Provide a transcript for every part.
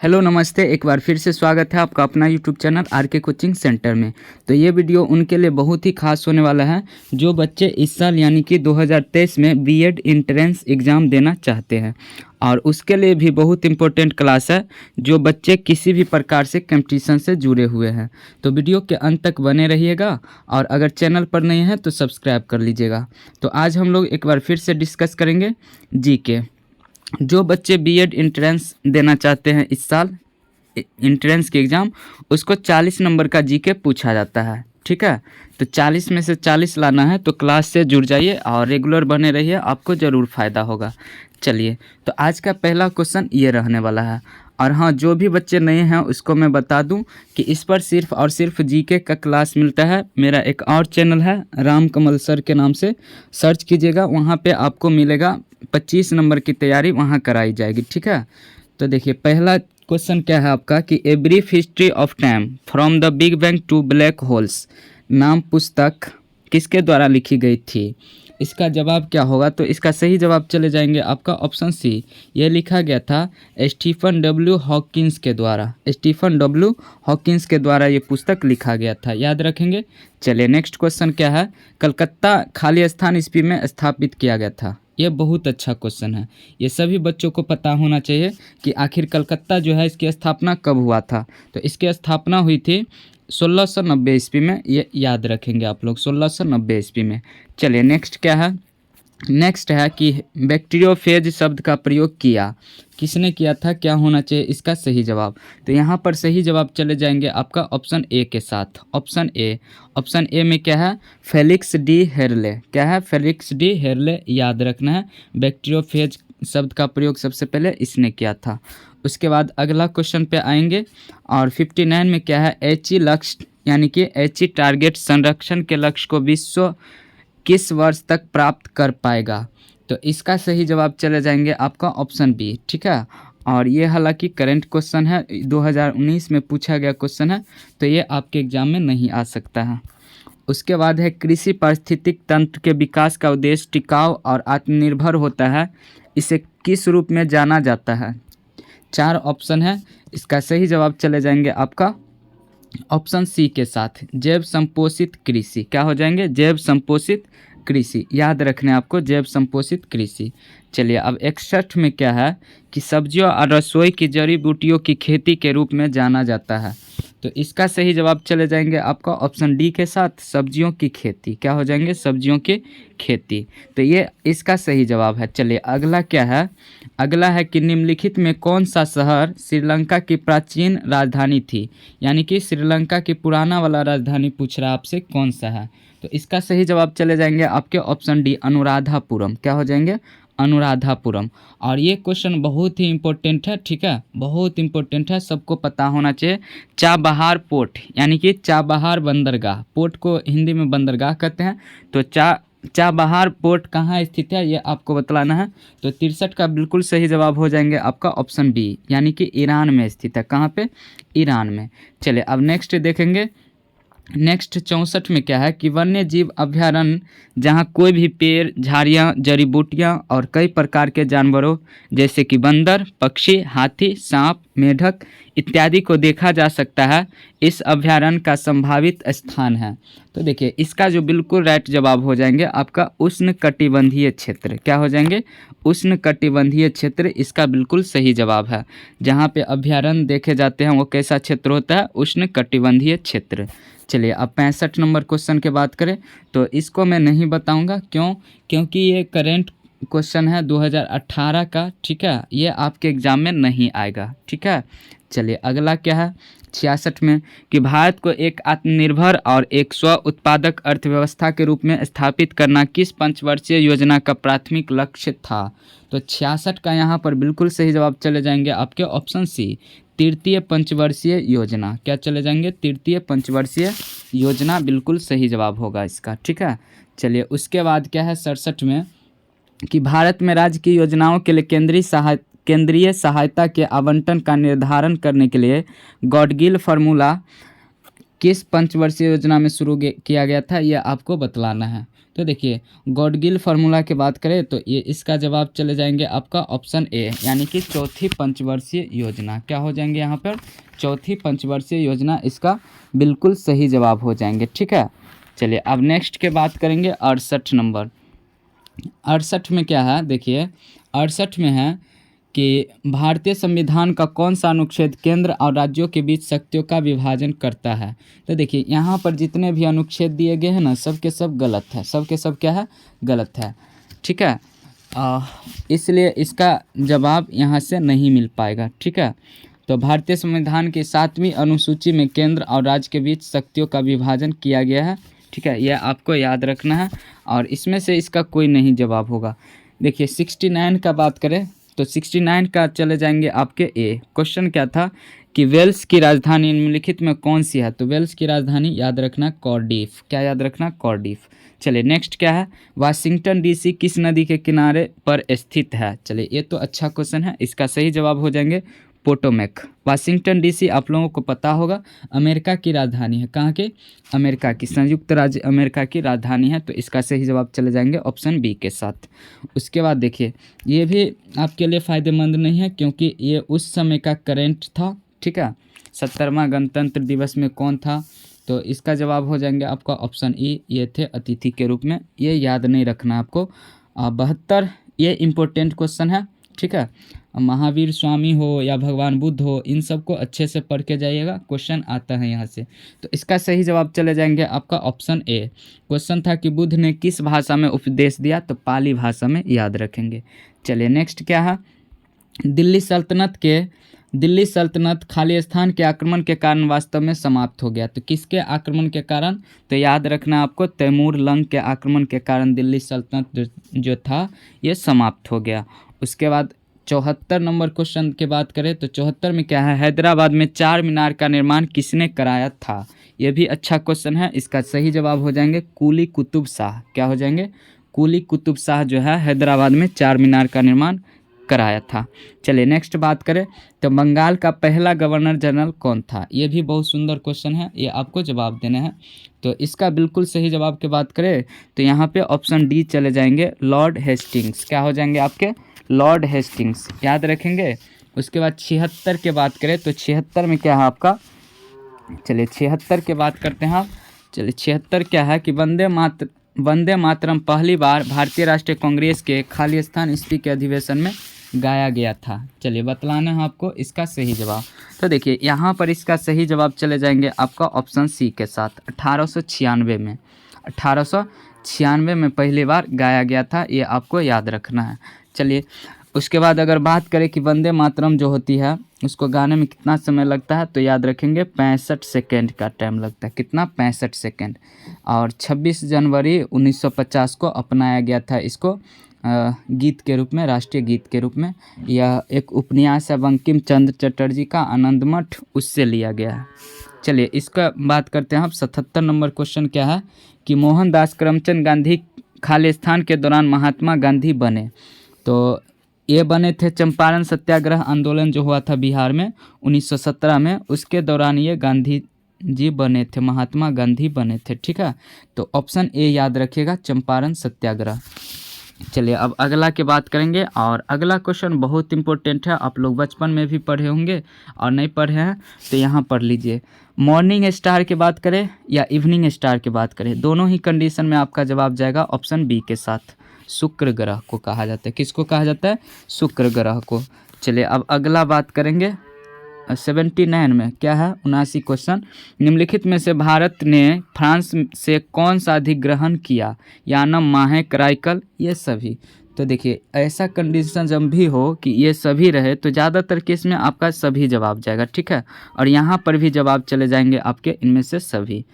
Hello नमस्ते, एक बार फिर से स्वागत है आपका अपना यूट्यूब चैनल आर के कोचिंग सेंटर में। तो ये वीडियो उनके लिए बहुत ही खास होने वाला है जो बच्चे इस साल यानी कि 2023 में बीएड एंट्रेंस एग्ज़ाम देना चाहते हैं, और उसके लिए भी बहुत इंपॉर्टेंट क्लास है जो बच्चे किसी भी प्रकार से कंपटीशन से जुड़े हुए हैं। तो वीडियो के अंत तक बने रहिएगा, और अगर चैनल पर नहीं है तो सब्सक्राइब कर लीजिएगा। तो आज हम लोग एक बार फिर से डिस्कस करेंगे जीके। जो बच्चे बीएड एंट्रेंस देना चाहते हैं इस साल एंट्रेंस के एग्ज़ाम, उसको 40 नंबर का जीके पूछा जाता है। ठीक है, तो 40 में से 40 लाना है, तो क्लास से जुड़ जाइए और रेगुलर बने रहिए, आपको ज़रूर फ़ायदा होगा। चलिए, तो आज का पहला क्वेश्चन ये रहने वाला है। और हाँ, जो भी बच्चे नए हैं उसको मैं बता दूं कि इस पर सिर्फ और सिर्फ जीके का क्लास मिलता है। मेरा एक और चैनल है राम कमल सर के नाम से, सर्च कीजिएगा, वहाँ पे आपको मिलेगा 25 नंबर की तैयारी वहाँ कराई जाएगी। ठीक है, तो देखिए पहला क्वेश्चन क्या है आपका कि a brief history of time from the big bang to black holes नाम पुस्तक किसके द्वारा लिखी गई थी। इसका जवाब क्या होगा, तो इसका सही जवाब चले जाएंगे आपका ऑप्शन सी। ये लिखा गया था स्टीफन डब्ल्यू हॉकिंस के द्वारा। स्टीफन डब्ल्यू हॉकिंस के द्वारा ये पुस्तक लिखा गया था, याद रखेंगे। चलिए नेक्स्ट क्वेश्चन क्या है, कलकत्ता खाली स्थान ईस्वी में स्थापित किया गया था। ये बहुत अच्छा क्वेश्चन है, ये सभी बच्चों को पता होना चाहिए कि आखिर कलकत्ता जो है इसकी स्थापना कब हुआ था। तो इसकी स्थापना हुई थी 1690 ईस्वी में, ये याद रखेंगे आप लोग, 1690 ईस्वी में। चलिए नेक्स्ट क्या है, नेक्स्ट है कि बैक्टीरियोफेज शब्द का प्रयोग किया, किसने किया था, क्या होना चाहिए इसका सही जवाब। तो यहाँ पर सही जवाब चले जाएंगे आपका ऑप्शन ए के साथ। ऑप्शन ए, ऑप्शन ए में क्या है, फेलिक्स डी हेरले। क्या है, फेलिक्स डी हेरले, याद रखना है। बैक्टीरियोफेज शब्द का प्रयोग सबसे पहले इसने किया था। उसके बाद अगला क्वेश्चन पे आएंगे, और 59 में क्या है, एचई लक्ष्य यानी कि एचई टारगेट संरक्षण के लक्ष्य को विश्व किस वर्ष तक प्राप्त कर पाएगा। तो इसका सही जवाब चले जाएंगे आपका ऑप्शन बी। ठीक है, और ये हालांकि करंट क्वेश्चन है, 2019 में पूछा गया क्वेश्चन है, तो ये आपके एग्जाम में नहीं आ सकता है। उसके बाद है कृषि पारिस्थितिक तंत्र के विकास का उद्देश्य टिकाऊ और आत्मनिर्भर होता है, इसे किस रूप में जाना जाता है। 4 ऑप्शन है, इसका सही जवाब चले जाएंगे आपका ऑप्शन सी के साथ, जैव संपोषित कृषि। क्या हो जाएंगे, जैव संपोषित कृषि, याद रखने आपको, जैव संपोषित कृषि। चलिए अब 61 में क्या है कि सब्जियों और रसोई की जड़ी बूटियों की खेती के रूप में जाना जाता है। तो इसका सही जवाब चले जाएंगे आपका ऑप्शन डी के साथ, सब्जियों की खेती। क्या हो जाएंगे, सब्जियों की खेती। तो ये इसका सही जवाब है। चलिए अगला क्या है, अगला है कि निम्नलिखित में कौन सा शहर श्रीलंका की प्राचीन राजधानी थी, यानी कि श्रीलंका की पुराना वाला राजधानी पूछ रहा है आपसे कौन सा है। तो इसका सही जवाब चले जाएंगे आपके ऑप्शन डी, अनुराधापुरम। क्या हो जाएंगे, अनुराधापुरम। और ये क्वेश्चन बहुत ही इम्पोर्टेंट है। ठीक है, बहुत इम्पोर्टेंट है, सबको पता होना चाहिए। चाबहार पोर्ट यानी कि चाबहार बंदरगाह, पोर्ट को हिंदी में बंदरगाह कहते हैं, तो चाबहार पोर्ट कहाँ स्थित है ये आपको बतलाना है। तो 63 का बिल्कुल सही जवाब हो जाएंगे आपका ऑप्शन बी, यानी कि ईरान में स्थित है। कहाँ पे, ईरान में। चलिए अब नेक्स्ट देखेंगे, नेक्स्ट 64 में क्या है कि वन्य जीव अभ्यारण्य जहाँ कोई भी पेड़, झाड़ियाँ, जड़ी बूटियाँ और कई प्रकार के जानवरों जैसे कि बंदर, पक्षी, हाथी, सांप, मेढक इत्यादि को देखा जा सकता है, इस अभ्यारण्य का संभावित स्थान है। तो देखिए इसका जो बिल्कुल राइट जवाब हो जाएंगे आपका उष्णकटिबंधीय क्षेत्र। क्या हो जाएंगे, उष्णकटिबंधीय क्षेत्र, इसका बिल्कुल सही जवाब है। जहाँ पे अभ्यारण्य देखे जाते हैं वो कैसा क्षेत्र होता है, उष्णकटिबंधीय क्षेत्र। चलिए अब 65 नंबर क्वेश्चन की बात करें, तो इसको मैं नहीं बताऊंगा, क्यों, क्योंकि ये करेंट क्वेश्चन है 2018 का। ठीक है, ये आपके एग्जाम में नहीं आएगा। ठीक है, चलिए अगला क्या है 66 में कि भारत को एक आत्मनिर्भर और एक स्व उत्पादक अर्थव्यवस्था के रूप में स्थापित करना किस पंचवर्षीय योजना का प्राथमिक लक्ष्य था। तो 66 का यहाँ पर बिल्कुल सही जवाब चले जाएंगे आपके ऑप्शन सी, तृतीय पंचवर्षीय योजना। क्या चले जाएंगे, तृतीय पंचवर्षीय योजना बिल्कुल सही जवाब होगा इसका। ठीक है, चलिए उसके बाद क्या है 67 में कि भारत में राज्य की योजनाओं के लिए केंद्रीय सहायता के आवंटन का निर्धारण करने के लिए गॉडगिल फार्मूला किस पंचवर्षीय योजना में शुरू किया गया था, यह आपको बतलाना है। तो देखिए गॉडगिल फार्मूला की बात करें तो ये इसका जवाब चले जाएंगे आपका ऑप्शन ए, यानी कि चौथी पंचवर्षीय योजना। क्या हो जाएंगे यहाँ पर? चौथी पंचवर्षीय योजना इसका बिल्कुल सही जवाब हो जाएंगे। ठीक है, चलिए अब नेक्स्ट के बात करेंगे 68 नंबर। 68 में क्या है? देखिए 68 में है कि भारतीय संविधान का कौन सा अनुच्छेद केंद्र और राज्यों के बीच शक्तियों का विभाजन करता है? तो देखिए यहाँ पर जितने भी अनुच्छेद दिए गए हैं ना, सब के सब गलत है, सब के सब क्या है? गलत है। ठीक है, इसलिए इसका जवाब यहाँ से नहीं मिल पाएगा। ठीक है, तो भारतीय संविधान की 7वीं अनुसूची में केंद्र और राज्य के बीच शक्तियों का विभाजन किया गया है। ठीक है, यह आपको याद रखना है और इसमें से इसका कोई नहीं जवाब होगा। देखिए 69 का बात करें तो 69 का चले जाएंगे आपके ए। क्वेश्चन क्या था कि वेल्स की राजधानी निम्नलिखित में कौन सी है? तो वेल्स की राजधानी याद रखना कार्डिफ। क्या याद रखना? कार्डिफ। चलिए नेक्स्ट क्या है? वाशिंगटन डीसी किस नदी के किनारे पर स्थित है? चलिए ये तो अच्छा क्वेश्चन है, इसका सही जवाब हो जाएंगे पोटोमेक। वाशिंगटन डीसी आप लोगों को पता होगा अमेरिका की राजधानी है। कहाँ की? अमेरिका की, संयुक्त राज्य अमेरिका की राजधानी है। तो इसका सही जवाब चले जाएंगे ऑप्शन बी के साथ। उसके बाद देखिए ये भी आपके लिए फ़ायदेमंद नहीं है क्योंकि ये उस समय का करेंट था। ठीक है, 70वां गणतंत्र दिवस में कौन था? तो इसका जवाब हो जाएंगे आपका ऑप्शन ई, ये थे अतिथि के रूप में। ये याद नहीं रखना आपको। 72 ये इम्पोर्टेंट क्वेश्चन है। ठीक है, महावीर स्वामी हो या भगवान बुद्ध हो, इन सबको अच्छे से पढ़ के जाइएगा, क्वेश्चन आता है यहाँ से। तो इसका सही जवाब चले जाएंगे आपका ऑप्शन ए। क्वेश्चन था कि बुद्ध ने किस भाषा में उपदेश दिया? तो पाली भाषा में, याद रखेंगे। चलिए नेक्स्ट क्या है? दिल्ली सल्तनत खालिस्तान के आक्रमण के कारण वास्तव में समाप्त हो गया। तो किसके आक्रमण के कारण? तो याद रखना आपको तैमूर लंग के आक्रमण के कारण दिल्ली सल्तनत जो था ये समाप्त हो गया। उसके बाद 74 नंबर क्वेश्चन की बात करें तो 74 में क्या है? हैदराबाद में 4 मीनार का निर्माण किसने कराया था? यह भी अच्छा क्वेश्चन है, इसका सही जवाब हो जाएंगे कुली कुतुब शाह। क्या हो जाएंगे? कुली कुतुब शाह जो है हैदराबाद में 4 मीनार का निर्माण कराया था। चलिए नेक्स्ट बात करें तो बंगाल का पहला गवर्नर जनरल कौन था? ये भी बहुत सुंदर क्वेश्चन है, ये आपको जवाब देना है। तो इसका बिल्कुल सही जवाब की बात करें तो यहाँ पे ऑप्शन डी चले जाएंगे, लॉर्ड हेस्टिंग्स। क्या हो जाएंगे आपके? लॉर्ड हेस्टिंग्स, याद रखेंगे। उसके बाद 76 की बात करें तो 76 में क्या है आपका? चलिए 76 की बात करते हैं आप। चलिए 76 क्या है कि वंदे मातरम पहली बार भारतीय राष्ट्रीय कांग्रेस के खालिस्तान स्थिति के अधिवेशन में गाया गया था। चलिए बतलाना है आपको इसका सही जवाब। तो देखिए यहाँ पर इसका सही जवाब चले जाएंगे आपका ऑप्शन सी के साथ। 1896 में पहली बार गाया गया था, ये आपको याद रखना है। चलिए उसके बाद अगर बात करें कि वंदे मातरम जो होती है उसको गाने में कितना समय लगता है, तो याद रखेंगे 65 सेकेंड का टाइम लगता है। कितना? 65 सेकेंड। और 26 जनवरी 1950 को अपनाया गया था इसको गीत के रूप में, राष्ट्रीय गीत के रूप में। यह एक उपन्यास है बंकिम चंद्र चटर्जी का आनंदमठ, उससे लिया गया है। चलिए इसका बात करते हैं आप। 77 नंबर क्वेश्चन क्या है कि मोहनदास करमचंद गांधी खालिस्तान के दौरान महात्मा गांधी बने? तो ये बने थे चंपारण सत्याग्रह आंदोलन जो हुआ था बिहार में 1917 में, उसके दौरान ये गांधी जी बने थे, महात्मा गांधी बने थे। ठीक है, तो ऑप्शन ए याद रखिएगा, चंपारण सत्याग्रह। चलिए अब अगला की बात करेंगे और अगला क्वेश्चन बहुत इंपॉर्टेंट है, आप लोग बचपन में भी पढ़े होंगे और नहीं पढ़े हैं तो यहाँ पढ़ लीजिए। मॉर्निंग स्टार की बात करें या इवनिंग स्टार की बात करें, दोनों ही कंडीशन में आपका जवाब जाएगा ऑप्शन बी के साथ। शुक्र ग्रह को कहा जाता है। किसको कहा जाता है? शुक्र ग्रह को। चलिए अब अगला बात करेंगे 79 में क्या है? 79 क्वेश्चन, निम्नलिखित में से भारत ने फ्रांस से कौन सा अधिग्रहण किया? यानम, माहे, कराइकल, ये सभी। तो देखिए ऐसा कंडीशन जब भी हो कि ये सभी रहे तो ज़्यादातर केस में आपका सभी जवाब जाएगा। ठीक है, और यहाँ पर भी जवाब चले जाएंगे आपके इनमें से सभी।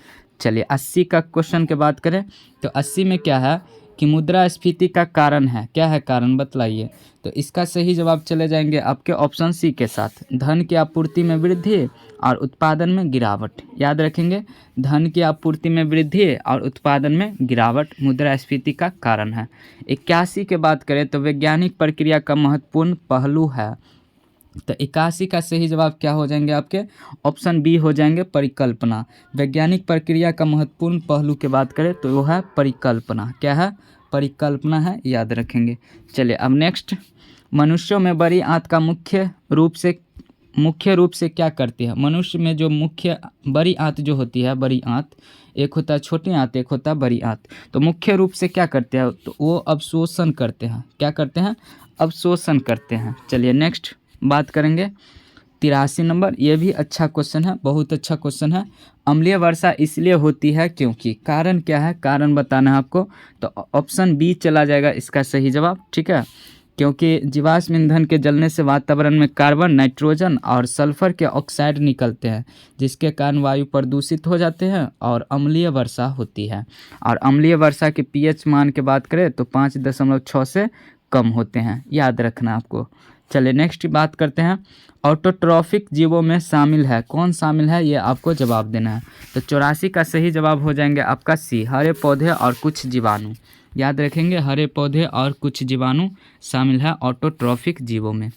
चलिए 80 का क्वेश्चन की बात करें तो 80 में क्या है कि मुद्रास्फीति का कारण है। क्या है कारण? बतलाइए। तो इसका सही जवाब चले जाएंगे आपके ऑप्शन सी के साथ, धन की आपूर्ति में वृद्धि और उत्पादन में गिरावट। याद रखेंगे, धन की आपूर्ति में वृद्धि और उत्पादन में गिरावट मुद्रास्फीति का कारण है। 81 की बात करें तो वैज्ञानिक प्रक्रिया का महत्वपूर्ण पहलू है। तो 81 का सही जवाब क्या हो जाएंगे आपके, ऑप्शन बी हो जाएंगे परिकल्पना। वैज्ञानिक प्रक्रिया का महत्वपूर्ण पहलू की बात करें तो वो है परिकल्पना। क्या है, परिकल्पना है, याद रखेंगे। चलिए अब नेक्स्ट, मनुष्यों में बड़ी आंत का मुख्य रूप से क्या करती है। मनुष्य में जो मुख्य बड़ी आंत जो होती है, बड़ी आंत, एक होता है छोटी आंत, एक होता है बड़ी आंत। तो मुख्य रूप से क्या करते हैं, तो वो अवशोषण करते हैं। क्या करते हैं, अवशोषण करते हैं। चलिए नेक्स्ट बात करेंगे 83 नंबर, ये भी अच्छा क्वेश्चन है, बहुत अच्छा क्वेश्चन है। अम्लीय वर्षा इसलिए होती है क्योंकि, कारण क्या है, कारण बताना है आपको। तो ऑप्शन बी चला जाएगा इसका सही जवाब, ठीक है। क्योंकि जीवाश्म ईंधन के जलने से वातावरण में कार्बन, नाइट्रोजन और सल्फर के ऑक्साइड निकलते हैं, जिसके कारण वायु प्रदूषित हो जाते हैं और अम्लीय वर्षा होती है। और अम्लीय वर्षा के पीएच मान की बात करें तो 5.6 से कम होते हैं, याद रखना आपको। चलिए नेक्स्ट बात करते हैं, ऑटोट्रॉफिक जीवों में शामिल है, कौन शामिल है ये आपको जवाब देना है। तो 84 का सही जवाब हो जाएंगे आपका सी, हरे पौधे और कुछ जीवाणु। याद रखेंगे, हरे पौधे और कुछ जीवाणु शामिल है ऑटोट्रॉफिक जीवों में।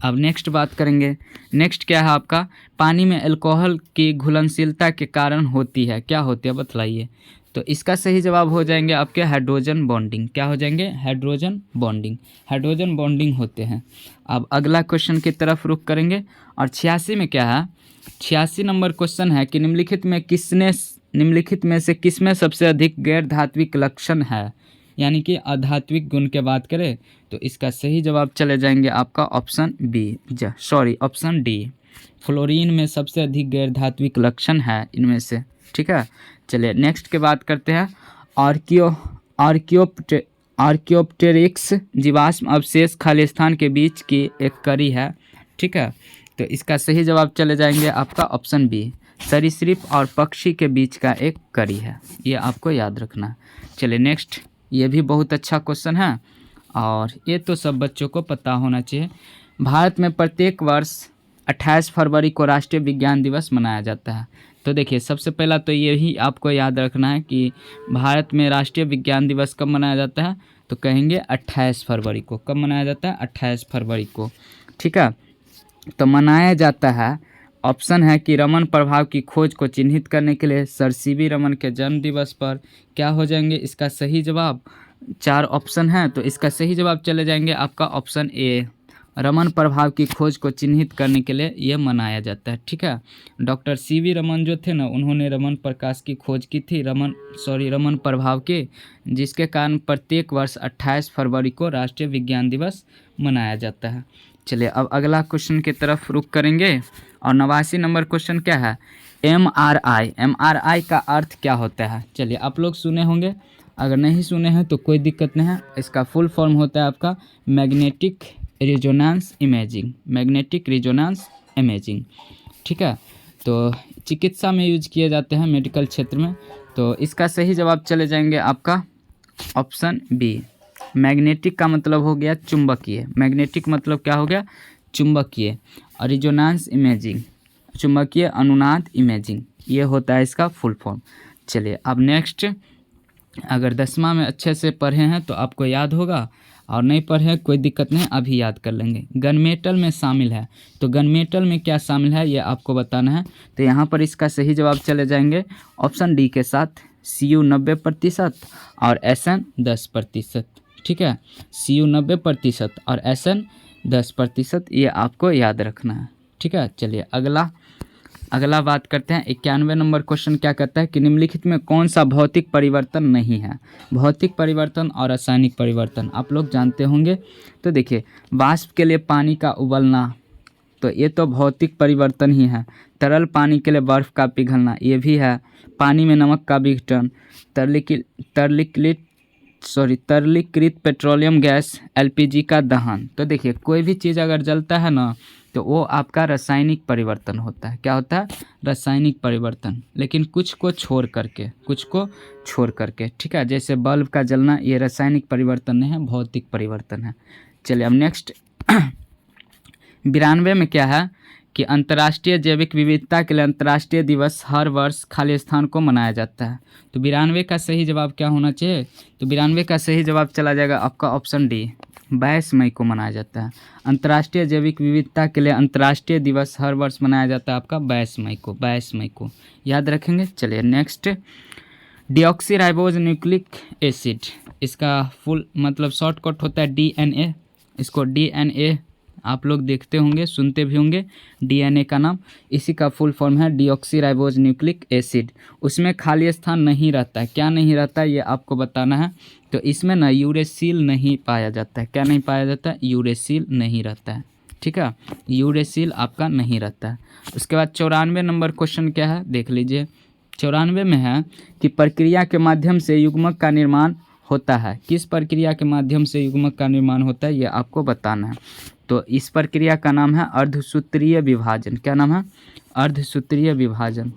अब नेक्स्ट बात करेंगे, नेक्स्ट क्या है आपका, पानी में अल्कोहल की घुलनशीलता के कारण होती है, क्या होती है बतलाइए। तो इसका सही जवाब हो जाएंगे आपके हाइड्रोजन बॉन्डिंग। क्या हो जाएंगे, हाइड्रोजन बॉन्डिंग, हाइड्रोजन बॉन्डिंग होते हैं। अब अगला क्वेश्चन की तरफ रुख करेंगे और 86 में क्या है, 86 नंबर क्वेश्चन है कि निम्नलिखित में से किसमें सबसे अधिक गैर धात्विक लक्षण है, यानी कि अधात्विक गुण के बात करें तो इसका सही जवाब चले जाएंगे आपका ऑप्शन ऑप्शन डी। फ्लोरीन में सबसे अधिक गैर धात्विक लक्षण है इनमें से, ठीक है। चलिए नेक्स्ट के बात करते हैं, आर्कियोप्टेरिक्स जीवाश्म अवशेष खालिस्तान के बीच की एक कड़ी है, ठीक है। तो इसका सही जवाब चले जाएंगे आपका ऑप्शन बी, सरीसृप और पक्षी के बीच का एक कड़ी है, ये आपको याद रखना। चलिए नेक्स्ट, ये भी बहुत अच्छा क्वेश्चन है और ये तो सब बच्चों को पता होना चाहिए। भारत में प्रत्येक वर्ष 28 फरवरी को राष्ट्रीय विज्ञान दिवस मनाया जाता है। तो देखिए सबसे पहला तो यही आपको याद रखना है कि भारत में राष्ट्रीय विज्ञान दिवस कब मनाया जाता है, तो कहेंगे 28 फरवरी को। कब मनाया जाता है, 28 फरवरी को, ठीक है। तो मनाया जाता है, ऑप्शन है कि रमन प्रभाव की खोज को चिन्हित करने के लिए, सर सीवी रमन के जन्म दिवस पर। क्या हो जाएंगे इसका सही जवाब, 4 ऑप्शन है तो इसका सही जवाब चले जाएंगे आपका ऑप्शन ए, रमन प्रभाव की खोज को चिन्हित करने के लिए यह मनाया जाता है, ठीक है। डॉक्टर सीवी रमन जो थे ना, उन्होंने रमन प्रकाश की खोज की थी, रमन प्रभाव के, जिसके कारण प्रत्येक वर्ष 28 फरवरी को राष्ट्रीय विज्ञान दिवस मनाया जाता है। चलिए अब अगला क्वेश्चन की तरफ रुख करेंगे और 89 नंबर क्वेश्चन क्या है, MRI का अर्थ क्या होता है। चलिए आप लोग सुने होंगे, अगर नहीं सुने हैं तो कोई दिक्कत नहीं है। इसका फुल फॉर्म होता है आपका मैग्नेटिक रेजोनेंस इमेजिंग, ठीक है। तो चिकित्सा में यूज किए जाते हैं, मेडिकल क्षेत्र में। तो इसका सही जवाब चले जाएंगे आपका ऑप्शन बी, मैग्नेटिक का मतलब हो गया चुंबकीय, मैग्नेटिक मतलब क्या हो गया, चुंबकीय, और रिजोनेंस इमेजिंग, चुंबकीय अनुनाद इमेजिंग, ये होता है इसका फुल फॉर्म। चलिए अब नेक्स्ट, अगर 10वां में अच्छे से पढ़े हैं तो आपको याद होगा, और नहीं पढ़े कोई दिक्कत नहीं, अभी याद कर लेंगे। गनमेटल में शामिल है, तो गनमेटल में क्या शामिल है ये आपको बताना है। तो यहाँ पर इसका सही जवाब चले जाएंगे ऑप्शन डी के साथ, Cu 90% और Sn 10%, ठीक है। Cu 90% और Sn 10%, ये आपको याद रखना है, ठीक है। चलिए अगला बात करते हैं। 91 नंबर क्वेश्चन क्या कहता है कि निम्नलिखित में कौन सा भौतिक परिवर्तन नहीं है। भौतिक परिवर्तन और रासायनिक परिवर्तन आप लोग जानते होंगे। तो देखिए वाष्प के लिए पानी का उबलना, तो ये तो भौतिक परिवर्तन ही है। तरल पानी के लिए बर्फ़ का पिघलना, ये भी है। पानी में नमक का विघटन, तरलीकृत पेट्रोलियम गैस LPG का दहन। तो देखिए कोई भी चीज़ अगर जलता है ना तो वो आपका रासायनिक परिवर्तन होता है। क्या होता है, रासायनिक परिवर्तन, लेकिन कुछ को छोड़ करके, ठीक है। जैसे बल्ब का जलना, ये रासायनिक परिवर्तन नहीं है, भौतिक परिवर्तन है। चलिए अब नेक्स्ट 92 में क्या है कि अंतर्राष्ट्रीय जैविक विविधता के लिए अंतर्राष्ट्रीय दिवस हर वर्ष खालिस्तान को मनाया जाता है। तो 92 का सही जवाब क्या होना चाहिए, तो 92 का सही जवाब चला जाएगा आपका ऑप्शन डी, 22 मई को मनाया जाता है। अंतर्राष्ट्रीय जैविक विविधता के लिए अंतर्राष्ट्रीय दिवस हर वर्ष मनाया जाता है आपका 22 मई को, 22 मई को याद रखेंगे। चलिए नेक्स्ट, डीऑक्सीराइबोज न्यूक्लिक एसिड, इसका फुल मतलब शॉर्टकट होता है DNA। इसको DNA आप लोग देखते होंगे, सुनते भी होंगे, DNA का नाम, इसी का फुल फॉर्म है डीऑक्सीराइबोज न्यूक्लिक एसिड। उसमें खाली स्थान नहीं रहता है, क्या नहीं रहता है ये आपको बताना है। तो इसमें ना यूरेसिल नहीं पाया जाता है, क्या नहीं पाया जाता है, यूरेसिल नहीं रहता है, ठीक है, यूरेसिल आपका नहीं रहता है। उसके बाद 94 नंबर क्वेश्चन क्या है देख लीजिए। 94 में है कि प्रक्रिया के माध्यम से युग्मक का निर्माण होता है। किस प्रक्रिया के माध्यम से युग्मक का निर्माण होता है ये आपको बताना है। तो इस प्रक्रिया का नाम है अर्धसूत्रीय विभाजन। क्या नाम है, अर्धसूत्रीय विभाजन।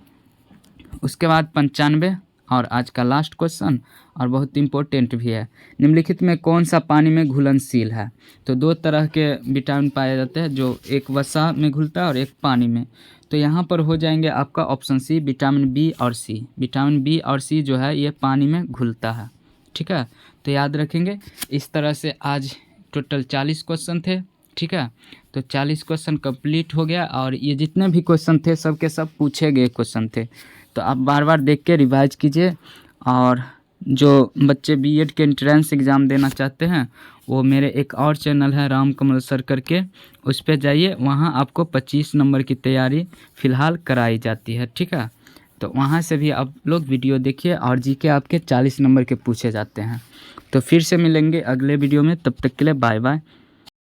उसके बाद 95 और आज का लास्ट क्वेश्चन और बहुत इंपॉर्टेंट भी है, निम्नलिखित में कौन सा पानी में घुलनशील है। तो दो तरह के विटामिन पाए जाते हैं, जो एक वसा में घुलता है और एक पानी में। तो यहाँ पर हो जाएंगे आपका ऑप्शन सी, विटामिन बी और सी। विटामिन बी और सी जो है ये पानी में घुलता है, ठीक है, तो याद रखेंगे। इस तरह से आज टोटल 40 क्वेश्चन थे, ठीक है, तो 40 क्वेश्चन कंप्लीट हो गया और ये जितने भी क्वेश्चन थे सब के सब पूछे गए क्वेश्चन थे। तो आप बार बार देख के रिवाइज कीजिए। और जो बच्चे बीएड के एंट्रेंस एग्ज़ाम देना चाहते हैं वो मेरे एक और चैनल है राम कमल सर करके, उस पर जाइए, वहाँ आपको 25 नंबर की तैयारी फ़िलहाल कराई जाती है, ठीक है। तो वहाँ से भी आप लोग वीडियो देखिए और जीके आपके 40 नंबर के पूछे जाते हैं। तो फिर से मिलेंगे अगले वीडियो में, तब तक के लिए बाय बाय।